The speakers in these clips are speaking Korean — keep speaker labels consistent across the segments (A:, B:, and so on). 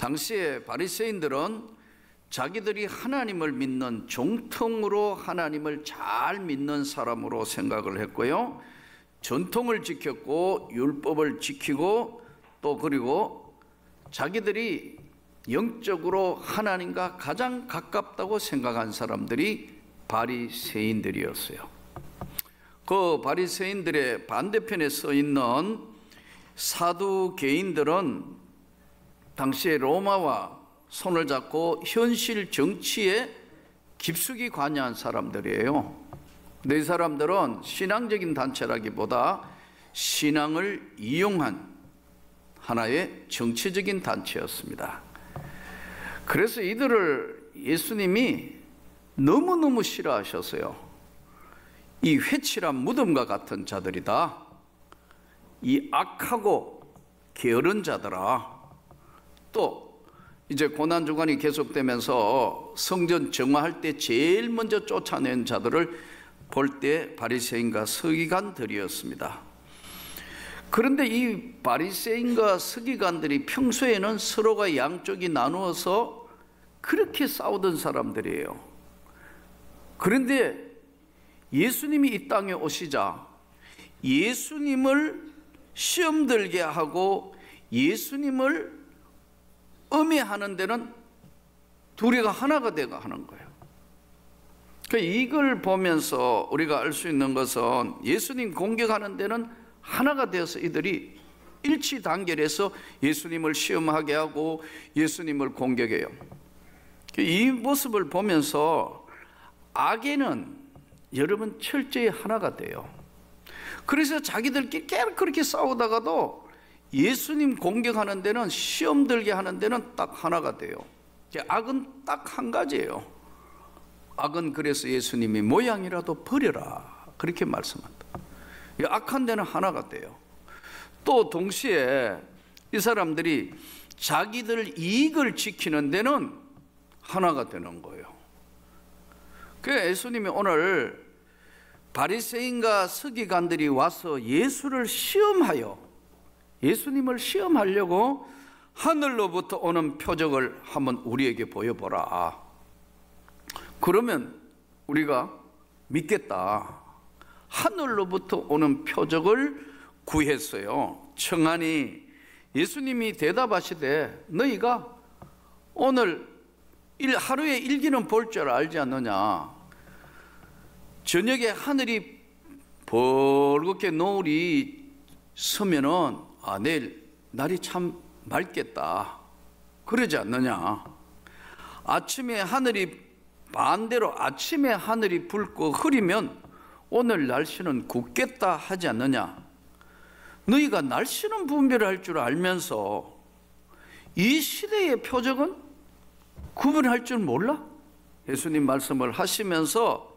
A: 당시에 바리새인들은 자기들이 하나님을 믿는 정통으로 하나님을 잘 믿는 사람으로 생각을 했고요, 전통을 지켰고 율법을 지키고 또 그리고 자기들이 영적으로 하나님과 가장 가깝다고 생각한 사람들이 바리새인들이었어요. 그 바리새인들의 반대편에 서 있는 사두개인들은 당시에 로마와 손을 잡고 현실 정치에 깊숙이 관여한 사람들이에요. 이 사람들은 신앙적인 단체라기보다 신앙을 이용한 하나의 정치적인 단체였습니다. 그래서 이들을 예수님이 너무너무 싫어하셨어요. 이 회칠한 무덤과 같은 자들이다. 이 악하고 게으른 자들아. 또 이제 고난주간이 계속되면서 성전 정화할 때 제일 먼저 쫓아낸 자들을 볼 때 바리새인과 서기관들이었습니다. 그런데 이 바리새인과 서기관들이 평소에는 서로가 양쪽이 나누어서 그렇게 싸우던 사람들이에요. 그런데 예수님이 이 땅에 오시자 예수님을 시험 들게 하고 예수님을 음해하는 데는 둘이가 하나가 되고 하는 거예요. 이걸 보면서 우리가 알 수 있는 것은 예수님 공격하는 데는 하나가 되어서 이들이 일치단결해서 예수님을 시험하게 하고 예수님을 공격해요. 이 모습을 보면서 악에는 여러분 철저히 하나가 돼요. 그래서 자기들끼리 계속 그렇게 싸우다가도 예수님 공격하는 데는, 시험 들게 하는 데는 딱 하나가 돼요. 악은 딱 한 가지예요. 악은 그래서 예수님이 모양이라도 버려라 그렇게 말씀한다. 악한 데는 하나가 돼요. 또 동시에 이 사람들이 자기들 이익을 지키는 데는 하나가 되는 거예요. 그래서 예수님이 오늘 바리새인과 서기관들이 와서 예수를 시험하여, 예수님을 시험하려고 하늘로부터 오는 표적을 한번 우리에게 보여보라. 그러면 우리가 믿겠다. 하늘로부터 오는 표적을 구했어요. 청하니 예수님이 대답하시되 너희가 오늘 하루에 일기는 볼 줄 알지 않느냐. 저녁에 하늘이 벌겋게 노을이 서면은 내일 날이 참 맑겠다 그러지 않느냐. 아침에 하늘이 반대로 아침에 하늘이 붉고 흐리면 오늘 날씨는 굳겠다 하지 않느냐. 너희가 날씨는 분별할 줄 알면서 이 시대의 표적은 구분할 줄 몰라? 예수님 말씀을 하시면서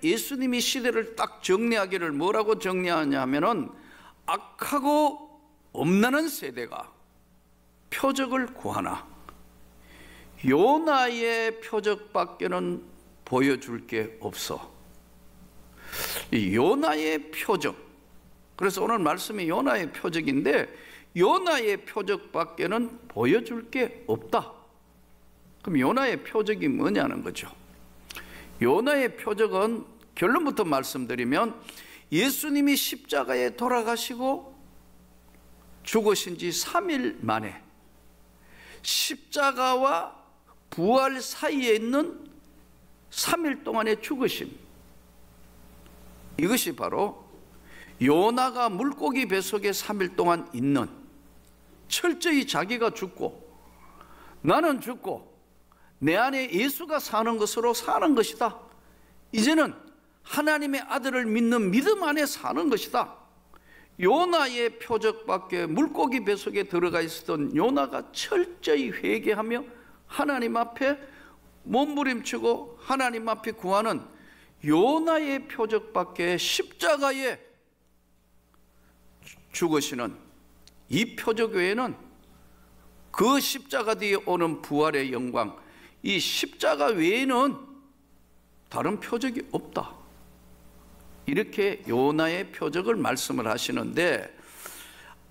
A: 예수님이 시대를 딱 정리하기를 뭐라고 정리하냐 하면은 악하고 엄난한 세대가 표적을 구하나 요나의 표적밖에는 보여줄 게 없어. 이 요나의 표적, 그래서 오늘 말씀이 요나의 표적인데 요나의 표적밖에는 보여줄 게 없다. 그럼 요나의 표적이 뭐냐는 거죠. 요나의 표적은 결론부터 말씀드리면 예수님이 십자가에 돌아가시고 죽으신 지 3일 만에 십자가와 부활 사이에 있는 3일 동안의 죽으심, 이것이 바로 요나가 물고기 뱃속에 3일 동안 있는, 철저히 자기가 죽고 나는 죽고 내 안에 예수가 사는 것으로 사는 것이다. 이제는 하나님의 아들을 믿는 믿음 안에 사는 것이다. 요나의 표적밖에, 물고기 뱃속에 들어가 있었던 요나가 철저히 회개하며 하나님 앞에 몸부림치고 하나님 앞에 구하는 요나의 표적밖에, 십자가에 죽으시는 이 표적 외에는, 그 십자가 뒤에 오는 부활의 영광, 이 십자가 외에는 다른 표적이 없다. 이렇게 요나의 표적을 말씀을 하시는데,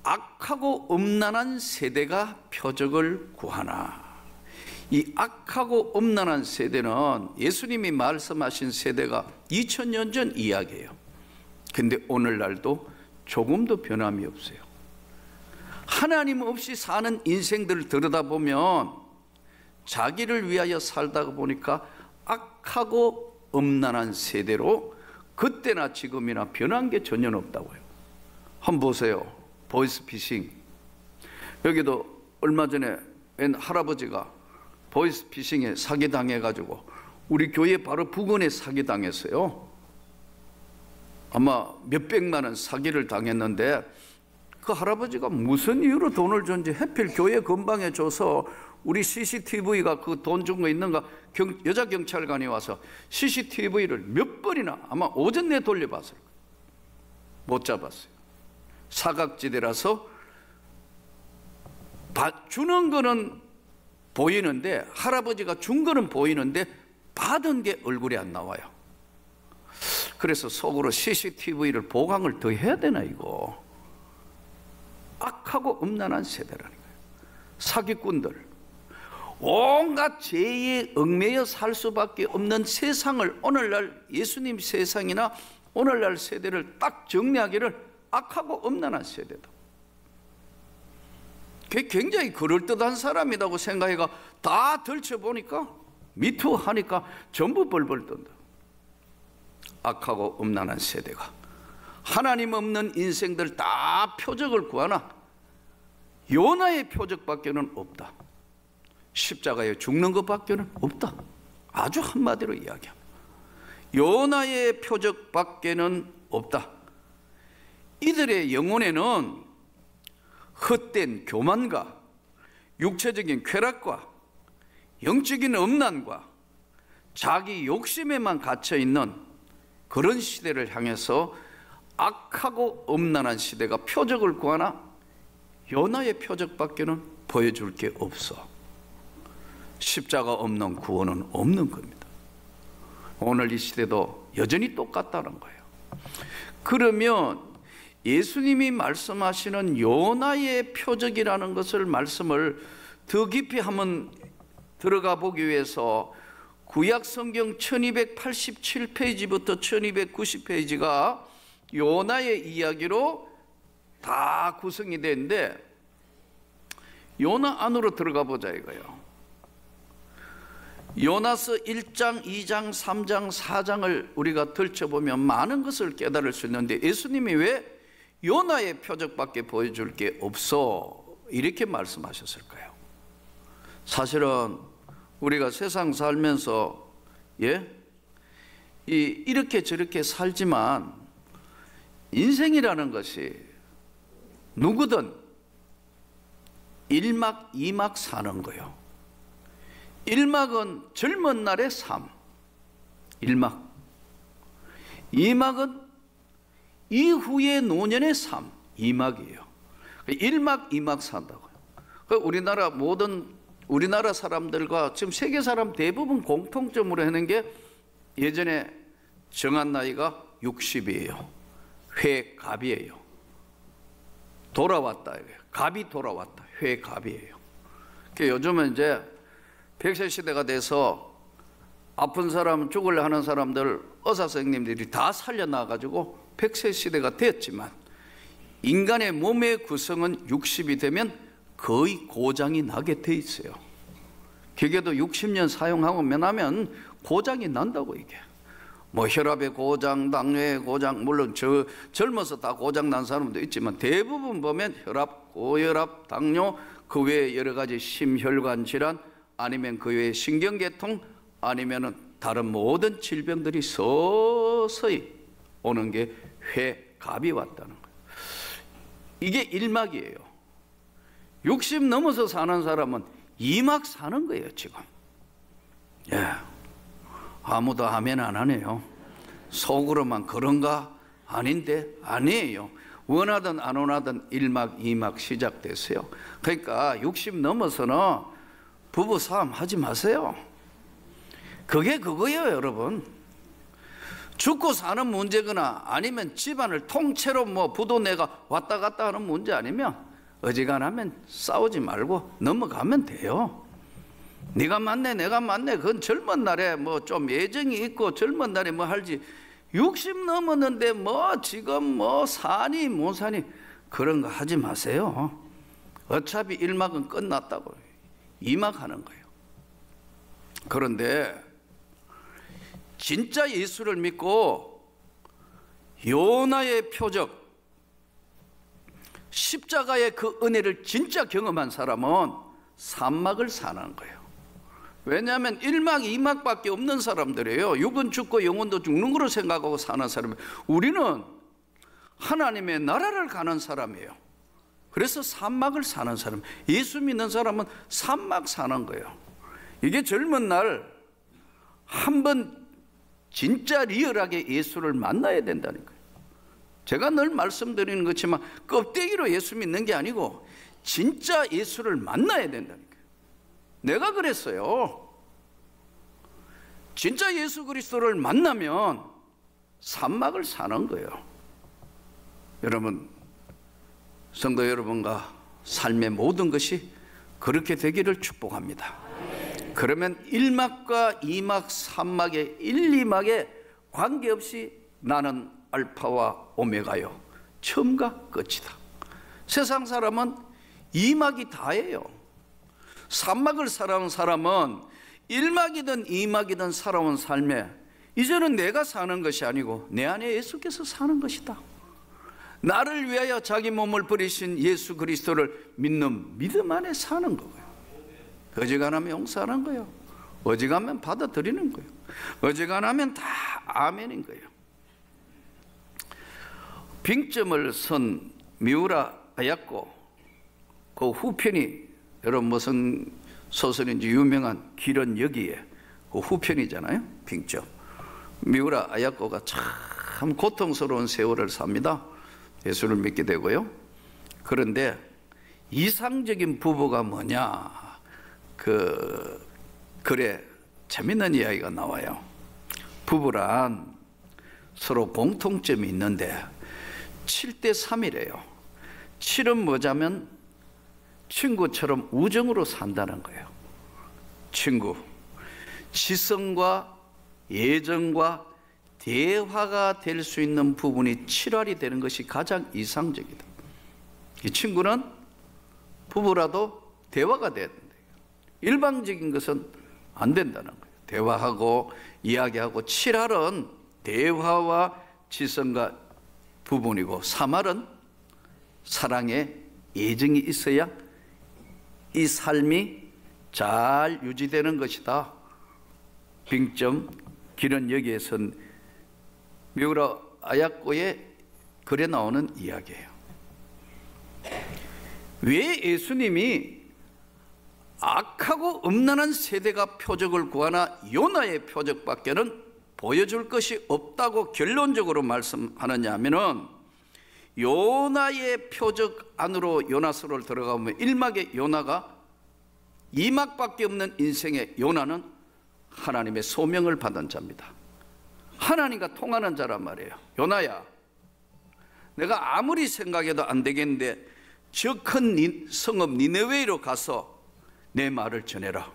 A: 악하고 음란한 세대가 표적을 구하나. 이 악하고 음란한 세대는 예수님이 말씀하신 세대가 2000년 전 이야기예요. 근데 오늘날도 조금도 변함이 없어요. 하나님 없이 사는 인생들을 들여다보면 자기를 위하여 살다가 보니까 악하고 음란한 세대로 그때나 지금이나 변한 게 전혀 없다고요. 한번 보세요. 보이스피싱. 여기도 얼마 전에 웬 할아버지가 보이스피싱에 사기당해가지고 우리 교회 바로 부근에 사기당했어요. 아마 몇백만 원 사기를 당했는데 그 할아버지가 무슨 이유로 돈을 줬는지 하필 교회 근방에 줘서 우리 CCTV가 그 돈 준 거 있는가 여자 경찰관이 와서 CCTV를 몇 번이나 아마 오전 내 돌려봤어요. 못 잡았어요. 사각지대라서 주는 거는 보이는데 할아버지가 준 거는 보이는데 받은 게 얼굴에 안 나와요. 그래서 속으로 CCTV를 보강을 더 해야 되나 이거. 악하고 음란한 세대라는 거예요. 사기꾼들 온갖 죄에 얽매여 살 수밖에 없는 세상을 오늘날 예수님 세상이나 오늘날 세대를 딱 정리하기를 악하고 음란한 세대다. 그게 굉장히 그럴듯한 사람이라고 생각해가 다 들춰보니까 미투 하니까 전부 벌벌 떤다. 악하고 음란한 세대가 하나님 없는 인생들 다 표적을 구하나 요나의 표적밖에는 없다. 십자가에 죽는 것밖에는 없다. 아주 한마디로 이야기합니다. 요나의 표적밖에는 없다. 이들의 영혼에는 헛된 교만과 육체적인 쾌락과 영적인 음란과 자기 욕심에만 갇혀있는 그런 시대를 향해서 악하고 음란한 시대가 표적을 구하나 요나의 표적밖에는 보여줄 게 없어. 십자가 없는 구원은 없는 겁니다. 오늘 이 시대도 여전히 똑같다는 거예요. 그러면 예수님이 말씀하시는 요나의 표적이라는 것을 말씀을 더 깊이 한번 들어가 보기 위해서 구약 성경 1287페이지부터 1290페이지가 요나의 이야기로 다 구성이 되는데 요나 안으로 들어가 보자 이거예요. 요나서 1장, 2장, 3장, 4장을 우리가 들춰보면 많은 것을 깨달을 수 있는데 예수님이 왜 요나의 표적밖에 보여줄 게 없어 이렇게 말씀하셨을까요? 사실은 우리가 세상 살면서 이렇게 저렇게 살지만 인생이라는 것이 누구든 1막 2막 사는 거예요. 1막은 젊은 날의 삶 1막, 2막은 이후의 노년의 삶 2막이에요. 1막 2막 산다고요. 우리나라 사람들과 지금 세계 사람 대부분 공통점으로 하는 게 예전에 정한 나이가 60이에요. 회갑이에요. 돌아왔다. 갑이 돌아왔다. 회갑이에요. 요즘은 이제 100세 시대가 돼서 아픈 사람 죽으려 하는 사람들 의사 선생님들이 다 살려놔가지고 100세 시대가 됐지만 인간의 몸의 구성은 60이 되면 거의 고장이 나게 돼 있어요. 기계도 60년 사용하고 나면 고장이 난다고 이게. 뭐 혈압의 고장, 당뇨의 고장, 물론 젊어서 다 고장 난 사람도 있지만 대부분 보면 혈압, 고혈압, 당뇨, 그 외에 여러 가지 심혈관 질환 아니면 그 외에 신경계통 아니면은 다른 모든 질병들이 서서히 오는 게 회갑이 왔다는 거예요. 이게 1막이에요. 60 넘어서 사는 사람은 2막 사는 거예요 지금. 아무도 아멘 안 하네요. 속으로만 그런가? 아닌데 아니에요. 원하든 안 원하든 1막 2막 시작됐어요. 그러니까 60 넘어서는 부부싸움 하지 마세요. 그게 그거예요 여러분. 죽고 사는 문제거나 아니면 집안을 통째로 뭐 부도내가 왔다 갔다 하는 문제 아니면 어지간하면 싸우지 말고 넘어가면 돼요. 네가 맞네 내가 맞네 그건 젊은 날에 뭐 좀 애정이 있고 젊은 날에 뭐 할지 60 넘었는데 뭐 지금 뭐 사니 못 사니 그런 거 하지 마세요. 어차피 1막은 끝났다고 2막 하는 거예요. 그런데 진짜 예수를 믿고 요나의 표적 십자가의 그 은혜를 진짜 경험한 사람은 3막을 사는 거예요. 왜냐하면 1막 2막밖에 없는 사람들이에요. 육은 죽고 영혼도 죽는 거로 생각하고 사는 사람이에요. 우리는 하나님의 나라를 가는 사람이에요. 그래서 3막을 사는 사람, 예수 믿는 사람은 3막 사는 거예요. 이게 젊은 날 한번 진짜 리얼하게 예수를 만나야 된다는 거예요. 제가 늘 말씀드리는 것지만 껍데기로 예수 믿는 게 아니고 진짜 예수를 만나야 된다는 거예요. 내가 그랬어요. 진짜 예수 그리스도를 만나면 3막을 사는 거예요. 여러분, 성도 여러분과 삶의 모든 것이 그렇게 되기를 축복합니다. 그러면 1막과 2막, 3막의 1, 2막에 관계없이 나는 알파와 오메가요, 처음과 끝이다. 세상 사람은 2막이 다예요. 3막을 살아온 사람은 1막이든 2막이든 살아온 삶에 이제는 내가 사는 것이 아니고 내 안에 예수께서 사는 것이다. 나를 위하여 자기 몸을 버리신 예수 그리스도를 믿는 믿음 안에 사는 거고요. 어지간하면 용서하는 거예요. 어지간하면 받아들이는 거예요. 어지간하면 다 아멘인 거예요. 빙점을 선 미우라 아야코 그 후편이 여러분 무슨 소설인지 유명한 길은 여기에 그 후편이잖아요. 빙점. 미우라 아야코가 참 고통스러운 세월을 삽니다. 예수를 믿게 되고요. 그런데 이상적인 부부가 뭐냐, 글에 재밌는 이야기가 나와요. 부부란 서로 공통점이 있는데 7대 3이래요. 7은 뭐냐면 친구처럼 우정으로 산다는 거예요. 친구, 지성과 예정과 대화가 될 수 있는 부분이 7알이 되는 것이 가장 이상적이다. 이 친구는 부부라도 대화가 돼야 된다. 일방적인 것은 안 된다는 거예요. 대화하고 이야기하고 7알은 대화와 지성과 부분이고 3알은 사랑의 예정이 있어야 이 삶이 잘 유지되는 것이다. 빙점 길은 여기에선 미우라 아야코의 글에 나오는 이야기예요. 왜 예수님이 악하고 음란한 세대가 표적을 구하나 요나의 표적밖에는 보여줄 것이 없다고 결론적으로 말씀하느냐 하면은, 요나의 표적 안으로 요나서를 들어가면 1막의 요나가 2막밖에 없는 인생의 요나는 하나님의 소명을 받은 자입니다. 하나님과 통하는 자란 말이에요. 요나야, 내가 아무리 생각해도 안 되겠는데 저 큰 성읍 니느웨이로 가서 내 말을 전해라.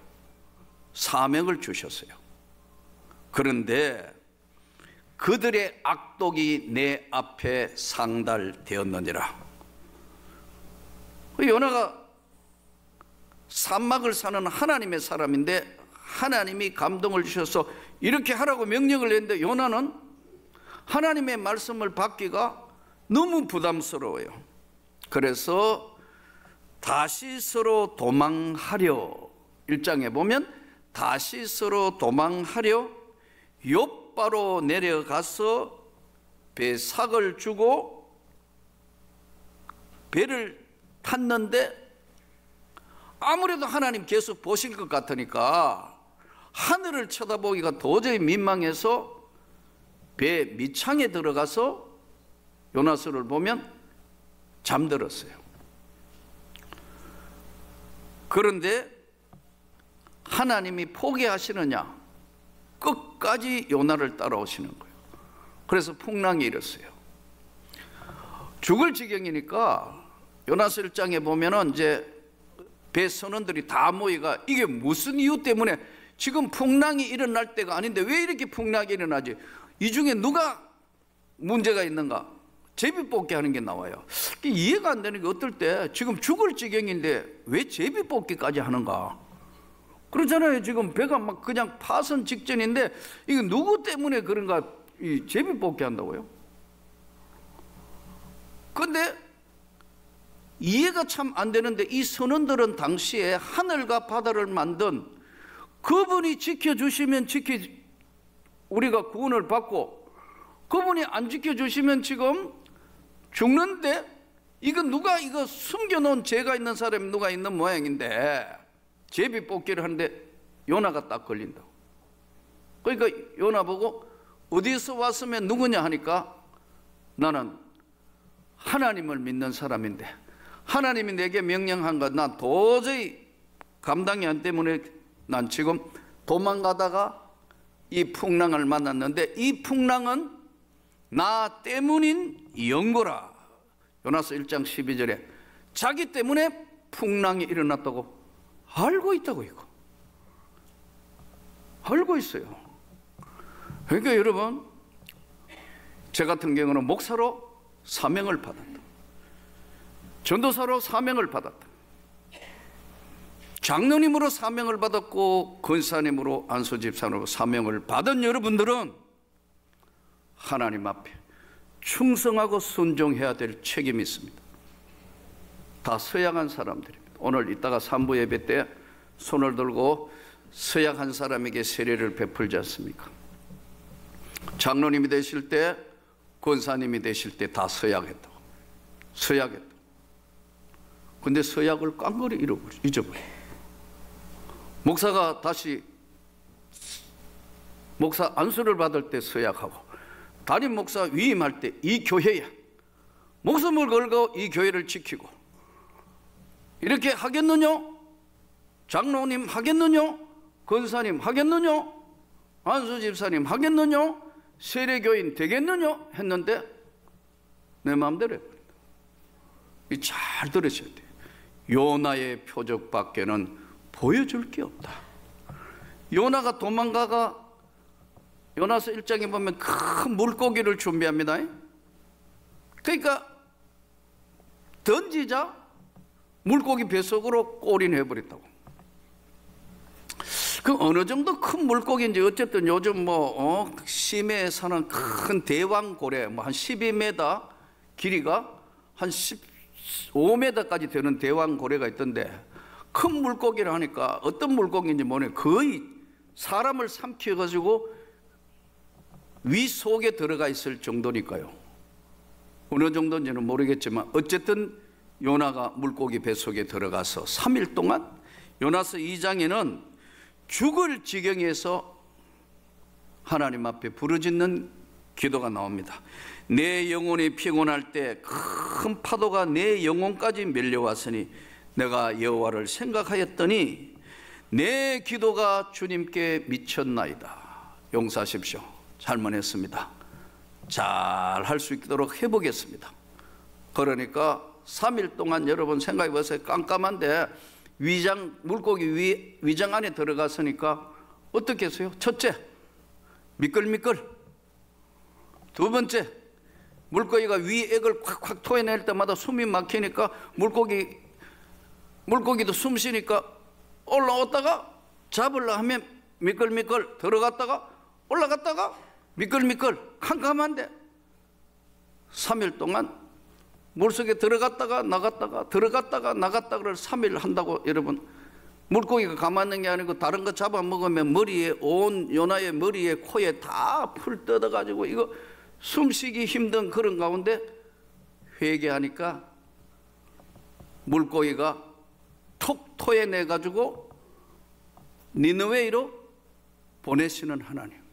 A: 사명을 주셨어요. 그런데 그들의 악독이 내 앞에 상달되었느니라. 요나가 산막을 사는 하나님의 사람인데 하나님이 감동을 주셔서 이렇게 하라고 명령을 했는데 요나는 하나님의 말씀을 받기가 너무 부담스러워요. 그래서 다시스로 도망하려, 1장에 보면 다시스로 도망하려 욥바로 내려가서 배 삭을 주고 배를 탔는데 아무래도 하나님 계속 보실 것 같으니까 하늘을 쳐다보기가 도저히 민망해서 배 밑창에 들어가서 요나서를 보면 잠들었어요. 그런데 하나님이 포기하시느냐? 끝까지 요나를 따라오시는 거예요. 그래서 풍랑이 일었어요. 죽을 지경이니까 요나스 1장에 보면은 이제 배 선원들이 다 모이가 이게 무슨 이유 때문에 지금 풍랑이 일어날 때가 아닌데 왜 이렇게 풍랑이 일어나지? 이 중에 누가 문제가 있는가? 제비뽑기 하는 게 나와요. 이해가 안 되는 게 어떨 때 지금 죽을 지경인데 왜 제비뽑기까지 하는가? 그렇잖아요. 지금 배가 막 그냥 파선 직전인데 이거 누구 때문에 그런가? 이 제비뽑기 한다고요? 근데 이해가 참 안 되는데 이 선원들은 당시에 하늘과 바다를 만든 그분이 지켜주시면 우리가 구원을 받고 그분이 안 지켜주시면 지금 죽는데 이거 누가 이거 숨겨놓은 죄가 있는 사람이 누가 있는 모양인데 제비뽑기를 하는데 요나가 딱 걸린다고. 그러니까 요나 보고 어디서 왔으면 누구냐 하니까 나는 하나님을 믿는 사람인데 하나님이 내게 명령한 것 난 도저히 감당이 안 때문에 난 지금 도망가다가 이 풍랑을 만났는데 이 풍랑은 나 때문인 영거라. 요나서 1장 12절에 자기 때문에 풍랑이 일어났다고 알고 있다고 이거. 알고 있어요. 그러니까 여러분 제 같은 경우는 목사로 사명을 받았다. 전도사로 사명을 받았다. 장로님으로 사명을 받았고 권사님으로 안수집사로 사명을 받은 여러분들은 하나님 앞에 충성하고 순종해야 될 책임이 있습니다. 다 서약한 사람들입니다. 오늘 이따가 3부 예배 때 손을 들고 서약한 사람에게 세례를 베풀지 않습니까? 장로님이 되실 때 권사님이 되실 때 다 서약했다고. 서약했다고. 근데 서약을 깡그리 잊어버려. 목사가 다시 목사 안수를 받을 때 서약하고 담임 목사 위임할 때 이 교회에 목숨을 걸고 이 교회를 지키고 이렇게 하겠느냐? 장로님 하겠느냐? 권사님 하겠느냐? 안수집사님 하겠느냐? 세례교인 되겠느냐? 했는데 내 마음대로 해버린다. 잘 들으셔야 돼요. 요나의 표적밖에는 보여줄 게 없다. 요나가 도망가가 요나서 1장에 보면 큰 물고기를 준비합니다. 그러니까 던지자 물고기 뱃속으로 꼬린해버렸다고. 그 어느 정도 큰 물고기인지 어쨌든 요즘 심해에 사는 큰 대왕고래 한 12m 길이가 한 15m까지 되는 대왕고래가 있던데 큰 물고기를 하니까 어떤 물고기인지 모르겠어요. 거의 사람을 삼켜가지고 위 속에 들어가 있을 정도니까요. 어느 정도인지는 모르겠지만 어쨌든 요나가 물고기 뱃속에 들어가서 3일 동안 요나서 2장에는 죽을 지경에서 하나님 앞에 부르짖는 기도가 나옵니다. 내 영혼이 피곤할 때 큰 파도가 내 영혼까지 밀려왔으니 내가 여호와를 생각하였더니 내 기도가 주님께 미쳤나이다. 용서하십시오. 잘못했습니다. 잘 할 수 있도록 해보겠습니다. 그러니까 3일 동안 여러분 생각해 보세요. 깜깜한데 물고기 위장 안에 들어갔으니까 어떻게 했어요? 첫째, 미끌미끌. 두 번째, 물고기가 위액을 콱콱 토해낼 때마다 숨이 막히니까 물고기도 숨 쉬니까 올라왔다가 잡으려 하면 미끌미끌 들어갔다가 올라갔다가 미끌미끌 캄캄한데 3일 동안 물속에 들어갔다가 나갔다가 들어갔다가 나갔다가를 3일 한다고. 여러분 물고기가 가만히 있는 게 아니고 다른 거 잡아먹으면 머리에 온 요나의 머리에 코에 다 풀 뜯어가지고 이거 숨쉬기 힘든 그런 가운데 회개하니까 물고기가 톡 토해내가지고 니느웨이로 보내시는 하나님.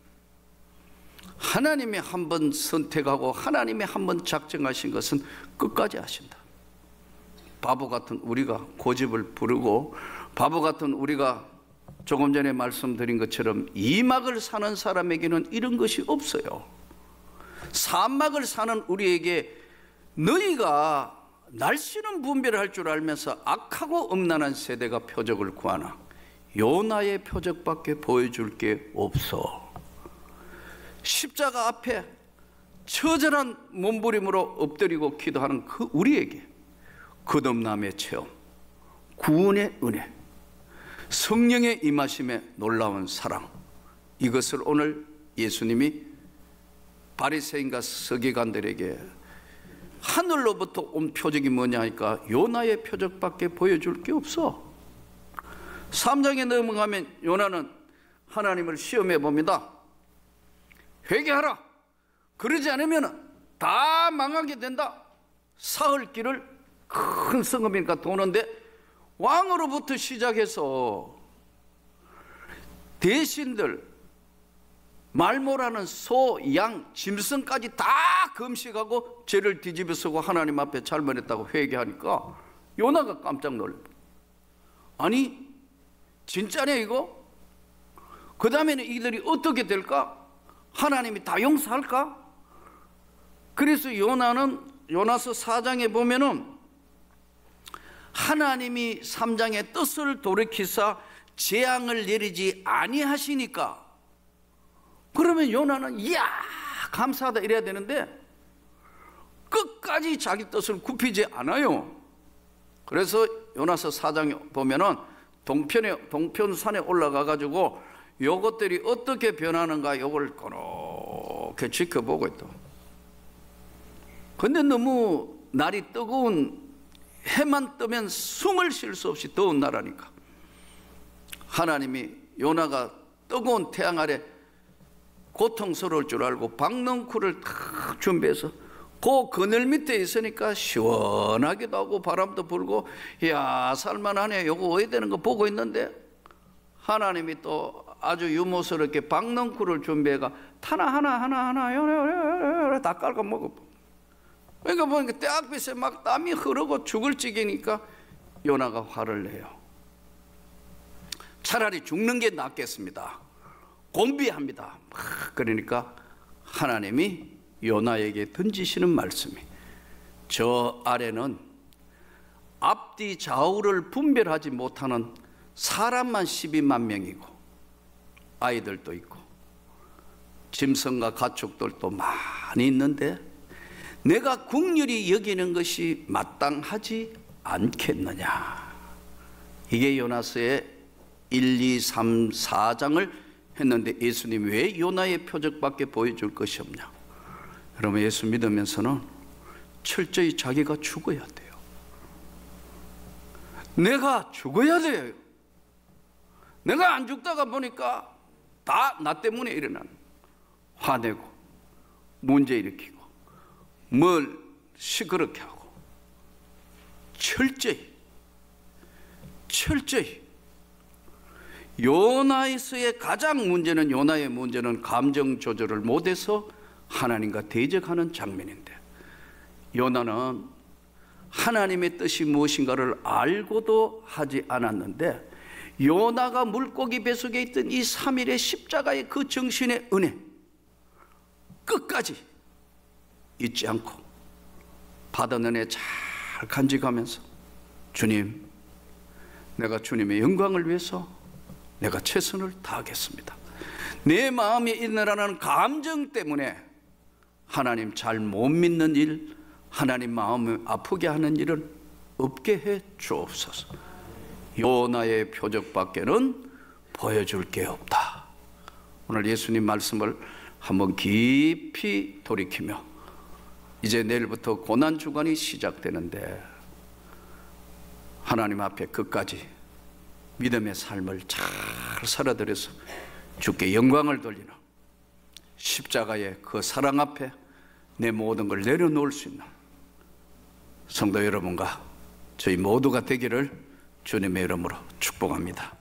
A: 하나님이 한번 선택하고 하나님이 한번 작정하신 것은 끝까지 하신다. 바보 같은 우리가 고집을 부르고 바보 같은 우리가 조금 전에 말씀드린 것처럼 이막을 사는 사람에게는 이런 것이 없어요. 사막을 사는 우리에게 너희가 날씨는 분별할 줄 알면서 악하고 음란한 세대가 표적을 구하나 요나의 표적밖에 보여줄 게 없어. 십자가 앞에 처절한 몸부림으로 엎드리고 기도하는 그 우리에게 거듭남의 체험, 구원의 은혜, 성령의 임하심의 놀라운 사랑, 이것을 오늘 예수님이 바리새인과 서기관들에게 하늘로부터 온 표적이 뭐냐 하니까 요나의 표적밖에 보여줄 게 없어. 3장에 넘어가면 요나는 하나님을 시험해 봅니다. 회개하라. 그러지 않으면 다 망하게 된다. 사흘 길을 큰 성읍이니까 도는데 왕으로부터 시작해서 대신들, 말모라는 소, 양, 짐승까지 다 금식하고 죄를 뒤집어 쓰고 하나님 앞에 잘못했다고 회개하니까 요나가 깜짝 놀랐다. 아니 진짜네 이거? 그 다음에는 이들이 어떻게 될까? 하나님이 다 용서할까? 그래서 요나는 요나서 4장에 보면은 하나님이 3장의 뜻을 돌이키사 재앙을 내리지 아니하시니까, 그러면 요나는 이야 감사하다 이래야 되는데 끝까지 자기 뜻을 굽히지 않아요. 그래서 요나서 4장에 보면은 동편산에 올라가 가지고 요것들이 어떻게 변하는가 요걸 그렇게 지켜보고 있다. 근데 너무 날이 뜨거운, 해만 뜨면 숨을 쉴 수 없이 더운 나라니까 하나님이 요나가 뜨거운 태양 아래 고통스러울 줄 알고 박넝쿨을 탁 준비해서 그 그늘 밑에 있으니까 시원하기도 하고 바람도 불고 야 살만하네 요거 어디 되는 거 보고 있는데 하나님이 또 아주 유머스럽게 박넝쿨을 준비해가 하나 다 깔고 먹어. 그러니까 보니까 떼학빛에 막 땀이 흐르고 죽을 지경이니까 요나가 화를 내요. 차라리 죽는 게 낫겠습니다. 공비합니다. 그러니까 하나님이 요나에게 던지시는 말씀이, 저 아래는 앞뒤 좌우를 분별하지 못하는 사람만 12만 명이고 아이들도 있고 짐승과 가축들도 많이 있는데 내가 긍휼히 여기는 것이 마땅하지 않겠느냐. 이게 요나서의 1, 2, 3, 4장을 했는데 예수님이 왜 요나의 표적밖에 보여줄 것이 없냐. 여러분 예수 믿으면서는 철저히 자기가 죽어야 돼요. 내가 죽어야 돼요. 내가 안 죽다가 보니까 다 나 때문에 일어나는, 화내고 문제 일으키고 뭘 시끄럽게 하고 철저히 요나에서의 가장 문제는, 요나의 문제는 감정 조절을 못해서 하나님과 대적하는 장면인데, 요나는 하나님의 뜻이 무엇인가를 알고도 하지 않았는데 요나가 물고기 뱃속에 있던 이 3일의 십자가의 그 정신의 은혜 끝까지 잊지 않고 받은 은혜 잘 간직하면서 주님, 내가 주님의 영광을 위해서 내가 최선을 다하겠습니다. 내 마음에 일어나는 감정 때문에 하나님 잘 못 믿는 일, 하나님 마음을 아프게 하는 일은 없게 해 주옵소서. 요나의 표적밖에는 보여줄 게 없다. 오늘 예수님 말씀을 한번 깊이 돌이키며, 이제 내일부터 고난주간이 시작되는데 하나님 앞에 끝까지 믿음의 삶을 잘 살아들여서 주께 영광을 돌리는, 십자가의 그 사랑 앞에 내 모든 걸 내려놓을 수 있는 성도 여러분과 저희 모두가 되기를 주님의 이름으로 축복합니다.